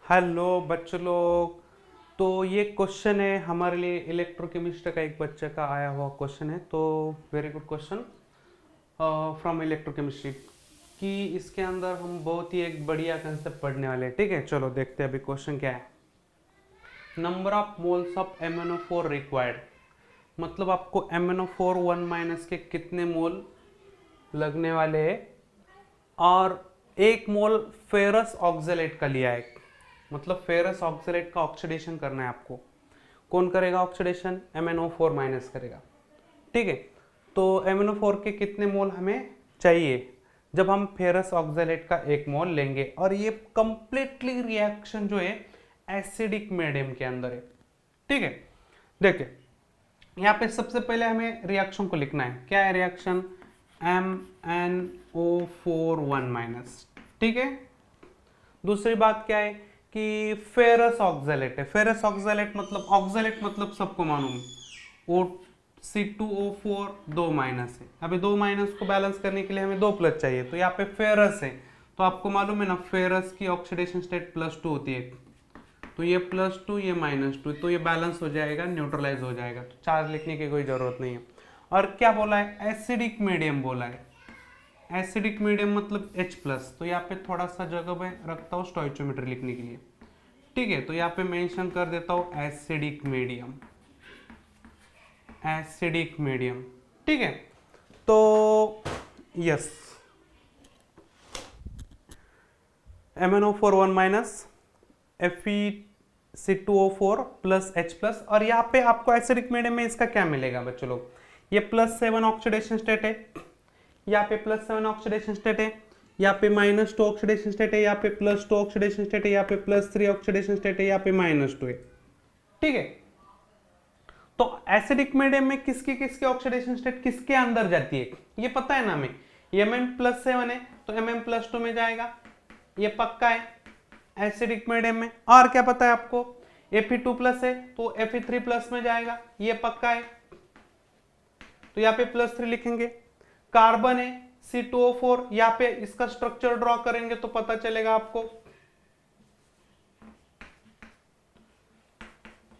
Hello बच्चों लोग। तो ये क्वेश्चन है हमारे लिए इलेक्ट्रोकेमिस्ट्री का एक बच्चे का आया हुआ क्वेश्चन है। तो very good question from electrochemistry कि इसके अंदर हम बहुत ही एक बढ़िया कंसेप्ट पढ़ने वाले हैं। ठीक है, चलो देखते हैं अभी क्वेश्चन क्या है। Number of moles of MnO4 required, मतलब आपको MnO4 1 माइनस के कितने मोल लगने वाले हैं। और एक मोल फेरस ऑक्जेलेट का लिया है, मतलब फेरस ऑक्जेलेट का ऑक्सीडेशन करना है आपको। कौन करेगा ऑक्सीडेशन? MnO4 माइनस करेगा। ठीक है, तो MnO4 के कितने मोल हमें चाहिए जब हम फेरस ऑक्जेलेट का एक मोल लेंगे। और ये कंप्लीटली रिएक्शन जो है एसिडिक मीडियम के अंदर है। ठीक है, देखिए यहाँ पे सबसे पहले हमें रिएक्शन को लिखना है। क्या है रिएक्शन? MnO4 1 minus. ठीक है, दूसरी बात क्या है कि फेरस ऑक्जेलेट है। फेरस ऑक्जेलेट मतलब ऑक्जेलेट मतलब सबको मालूम है C2O4 2 माइनस है। अभी 2 माइनस को बैलेंस करने के लिए हमें 2 प्लस चाहिए, तो यहाँ पे फेरस है। तो आपको मालूम है ना, फेरस की ऑक्सीडेशन स्टेट +2 होती है। तो ये +2 ये -2, तो ये बैलेंस हो जाएगा, न्यूट्रलाइज हो जाएगा। तो चार्ज लिखने की कोई जरूरत नहीं है। और क्या बोला है? एसिडिक मीडियम बोला है। एसिडिक मीडियम मतलब H+। तो यहाँ पे थोड़ा सा जगह में रखता हूँ स्टोइचोमेट्री लिखने के लिए। ठीक है, तो यहाँ पे मेंशन कर देता हूँ एसिडिक मीडियम। एसिडिक मीडियम, ठीक है। तो yes, MnO4 1 minus FeC2O4 plus H+। और यहाँ पे आपको एसिडिक मीडियम में इसका क्या मिलेगा बच्चों लोग? ये +7 ऑक्सीडेशन स्टेट है, यहाँ पे +7 ऑक्सीडेशन स्टेट है, यहाँ पे -2 ऑक्सीडेशन स्टेट है, यहाँ पे +2 ऑक्सीडेशन स्टेट है, यहाँ पे +3 ऑक्सीडेशन स्टेट है, यहाँ पे -2 है। ठीक है, तो एसिडिक मीडियम में किसकी किसकी ऑक्सीडेशन स्टेट किसके अंदर जाती है ये पता है ना हमें। Mn+7 है तो Mn+2 में जाएगा, ये पक्का है एसिडिक मीडियम में। और क्या पता है आपको? Fe2+ है तो Fe3+ में जाएगा, ये पक्का है। तो यहाँ पे +3 लिखेंगे। कार्बन है C2O4, यहाँ पे इसका स्ट्रक्चर ड्रॉ करेंगे तो पता चलेगा आपको।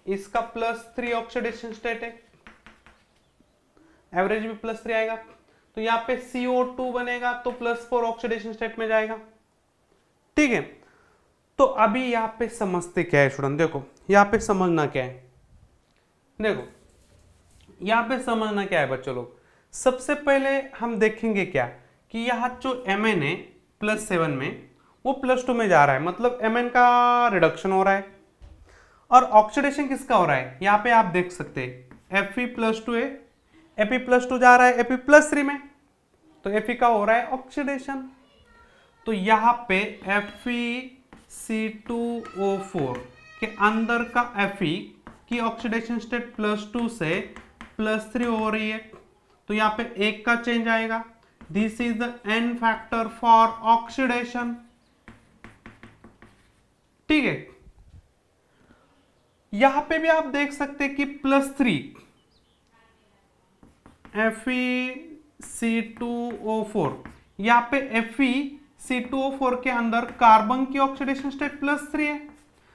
इसका +3 ऑक्सीडेशन स्टेट है, एवरेज भी +3 आएगा। तो यहाँ पे CO2 बनेगा तो +4 ऑक्सीडेशन स्टेट में जाएगा। ठीक है, तो अभी यहाँ पे समझते क्या है स्टूडेंट? देखो यहाँ पे समझना क्या है, देखो यहाँ पे समझना क्या है बच्चों लोग। सबसे पहले हम देखेंगे क्या कि यहाँ जो Mn है +7 में वो +2 में जा रहा है, मतलब Mn का रिडक्शन हो रहा है। और ऑक्सीडेशन किसका हो रहा है? यहाँ पे आप देख सकते हैं Fe+2 है, Fe+2 जा रहा है Fe+3 में, तो Fe का हो रहा है ऑक्सीडेशन। तो यहाँ पे FeC2O4 के अंदर का Fe की ऑक्सीडेशन स्टेट +2 से +3 हो रही है, तो यहाँ पे एक का चेंज आएगा। This is the N factor for oxidation. ठीक है, यहां पे भी आप देख सकते हैं कि +3 FeC2O4, यहाँ पे FeC2O4 के अंदर कार्बन की ऑक्सीडेशन स्टेट +3 है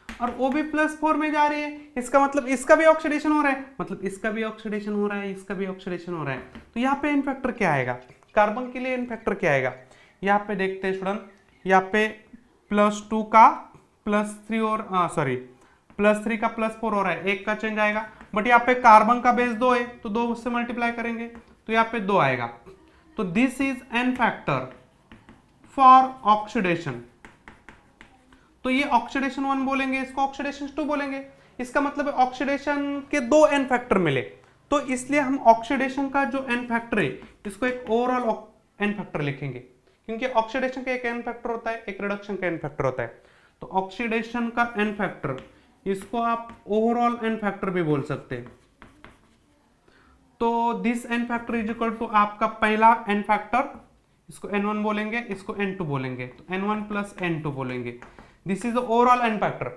और वो भी +4 में जा रही है। इसका मतलब इसका भी ऑक्सीडेशन हो रहा है, मतलब इसका भी ऑक्सीडेशन हो रहा है, इसका भी ऑक्सीडेशन हो रहा है। तो यहाँ पे N फैक्टर क्या आएगा? कार्बन के लिए N फैक्टर क्या आएगा? यहाँ पे देखते हैं स्टूडेंट, यहाँ पे +2 का +3 और +3 का +4 हो रहा है, एक का चेंज आएगा। बट यहाँ पे कार्बन का बेस 2 है तो 2 से मल्टीप्लाई करेंगे तो यहाँ पे 2 आएगा। तो this is N factor for oxidation. तो ये ऑक्सीडेशन 1 बोलेंगे, इसको ऑक्सीडेशन 2 बोलेंगे। इसका मतलब है ऑक्सीडेशन के 2 N फैक्टर मिले, तो इसलिए हम ऑक्सीडेशन का जो N फैक्टर है इसको एक ओवरऑल N फैक्टर लिखेंगे, क्योंकि ऑक्सीडेशन का एक N फैक्टर होता है, एक रिडक्शन का N फैक्टर होता है। तो ऑक्सीडेशन का N फैक्टर, इसको आप ओवरऑल N फैक्टर भी बोल सकते हैं। तो this N factor is equal to आपका पहला N फैक्टर, इसको N1 बोलेंगे, इसको N2 बोलेंगे, तो N1 प्लस N2 बोलेंगे। This is the overall N factor,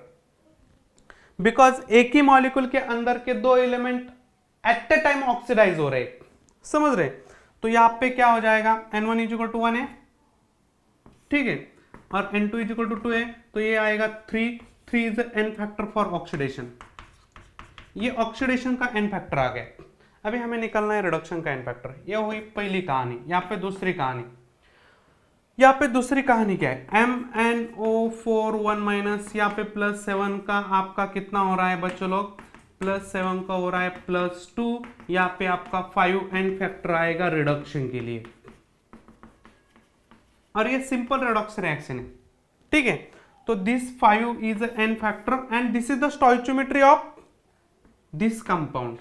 because एक ही मॉलिक्यूल के अंदर के 2 element at a time oxidize हो रहे, समझ रहे? तो यहां पे क्या हो जाएगा? N1 इज इक्वल टू 1 है, ठीक है, और N2 इज इक्वल टू 2 है, तो ये आएगा 3 3 is an factor for oxidation. ये ऑक्सीडेशन का एन फैक्टर आ गया। अभी हमें निकालना है रिडक्शन का एन फैक्टर। ये हुई पहली कहानी। यहाँ पे दूसरी कहानी, यहाँ पे दूसरी कहानी क्या है, MnO4 1 माइनस, यहाँ पे +7 का आपका कितना हो रहा है बच्चों लोग, +7 का हो रहा है +2, यहाँ पे आपका 5n फैक्टर आएगा रिडक्शन के लिए। और ये सिंपल रिडॉक्स रिएक्शन है, ठीक है। तो this 5 is an factor and this is the stoichiometry of this compound.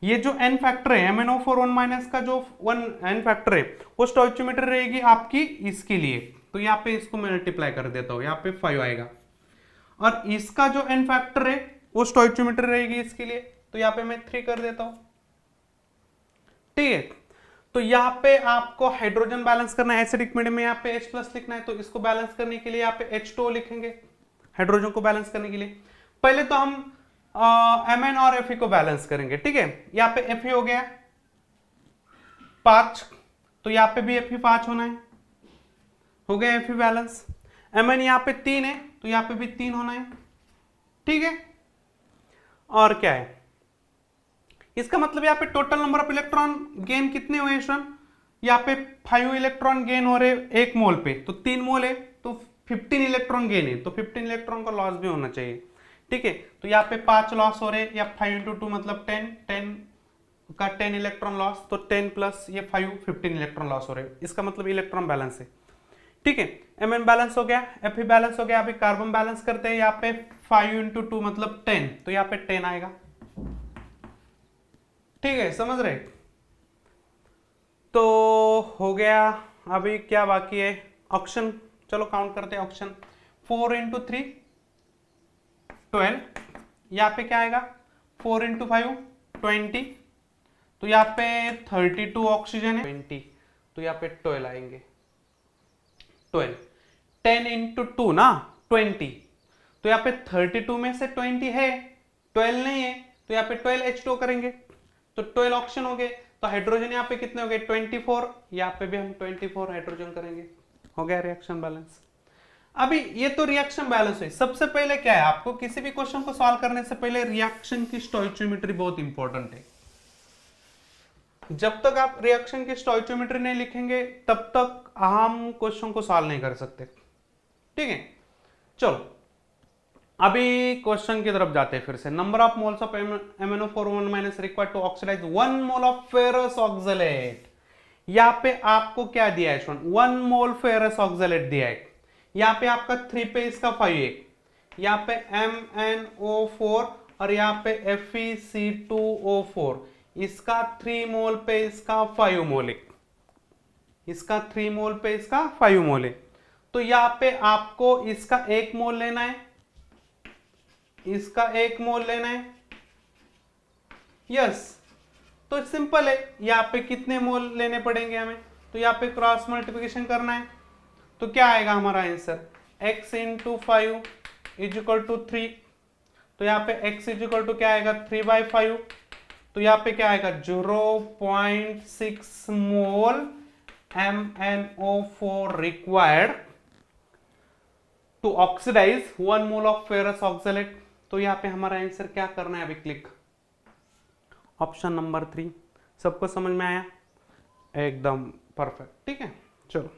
ये जो एन फैक्टर है MnO4 1 माइनस का जो एन फैक्टर है वो स्टोइचियोमेट्री रहेगी आपकी इसके लिए। तो यहाँ पे इसको मैं मल्टीप्लाई कर देता हूँ, यहाँ पे 5 आएगा। और इसका जो एन फैक्टर है वो स्टोइचियोमेट्री रहेगी इसके लिए, तो यहाँ पे मैं 3 कर देता हूँ, ठीक है। तो यहाँ पे आपको हाइड्रोजन बैलेंस करना है, एसिडिक मीडियम में यहाँ पे H+ लिखना है, तो इसको बैलेंस करने के लिए यहाँ पे H2O लिखेंगे हाइड्रोजन को बैलेंस करने के लिए। पहले तो हम Mn और Fe को बैलेंस करेंगे, ठीक है। यहाँ पे Fe हो गया 5, तो यहाँ पे भी Fe 5 होना है, हो गया Fe बैलेंस। Mn यहाँ पे 3 है, तो यहाँ पे भी 3 होना है, ठीक है। और क्या है इसका मतलब, यहाँ पे total number of electron gain कितने हुए स्टूडेंट, यहाँ पे 5 इलेक्ट्रॉन गेन हो रहे 1 मोल पे, तो 3 मोल है तो 15 इलेक्ट्रॉन गेन है, तो 15 इलेक्ट्रॉन का लॉस भी होना चाहिए, ठीक है। तो यहाँ पे 5 लॉस हो रहे, या 5 × 2 मतलब 10 का 10 इलेक्ट्रॉन लॉस, तो 10 प्लस ये 5 15 इलेक्ट्रॉन लॉस हो रहे, इसका मतलब इलेक्ट्रॉन बैलेंस है, ठीक है। Mn बैलेंस हो गया, Fe बैलेंस हो गया। अभी कार्बन बैलेंस करते हैं, यहाँ पे 5 × 2 मतलब 10, तो यहाँ पे 10 आएगा, ठीक है, समझ रहे। तो हो गया। अभी क्या बाकी है, ऑक्शन, चलो काउंट करते हैं ऑक्शन। 4 × 3 12, यहाँ पे क्या आएगा 4 × 5 20, तो यहाँ पे 32 ऑक्सीजन है 20, तो यहाँ पे 12 आएंगे 12। 10 × 2 ना 20, तो यहाँ पे 32 में से 20 है, 12 नहीं है, तो यहाँ पे 12 H2O करेंगे, तो 12 ऑक्सीजन हो गए। तो हाइड्रोजन यहाँ पे कितने हो गए 24, यहाँ पे भी हम 24 हाइड्रोजन करेंगे, हो गया रिएक्शन बैलेंस। अभी ये तो रिएक्शन बैलेंस है। सबसे पहले क्या है, आपको किसी भी क्वेश्चन को सॉल्व करने से पहले रिएक्शन की स्टोइचियोमेट्री बहुत इंपॉर्टेंट है। जब तक आप रिएक्शन की स्टोइचियोमेट्री नहीं लिखेंगे तब तक हम क्वेश्चन को सॉल्व नहीं कर सकते, ठीक है। चलो अभी क्वेश्चन की तरफ जाते हैं फिर से। Number of moles of MnO4 1 minus required to oxidize 1 mole of ferrous oxalate. यहाँ पे आपको क्या दिया है स्टूडेंट, 1 मोल फेरस ऑक्सलेट दिया है। यहाँ पे आपका 3 पे इसका 5 है, यहाँ पे MnO4 और यहाँ पे FeC2O4, इसका 3 मोल पे इसका 5 मोल है, इसका 3 मोल पे इसका 5 मोल है। तो यहाँ पे आपको इसका 1 मोल लेना है, इसका 1 मोल लेना है, यस। तो सिंपल है, यहाँ पे कितने मोल लेने पड़ेंगे हमें, तो यहाँ पे क्रॉस मल्टीप्लिकेशन करना है, तो क्या आएगा हमारा आंसर, x × 5 = 3, तो यहाँ पे x = क्या आएगा 3/5, तो यहाँ पे क्या आएगा 0.6 mole MnO4 required to oxidize 1 mole of ferrous oxalate. तो यहाँ पे हमारा आंसर क्या करना है, अभी क्लिक ऑप्शन नंबर 3। सबको समझ में आया, एकदम परफेक्ट, ठीक है। चलो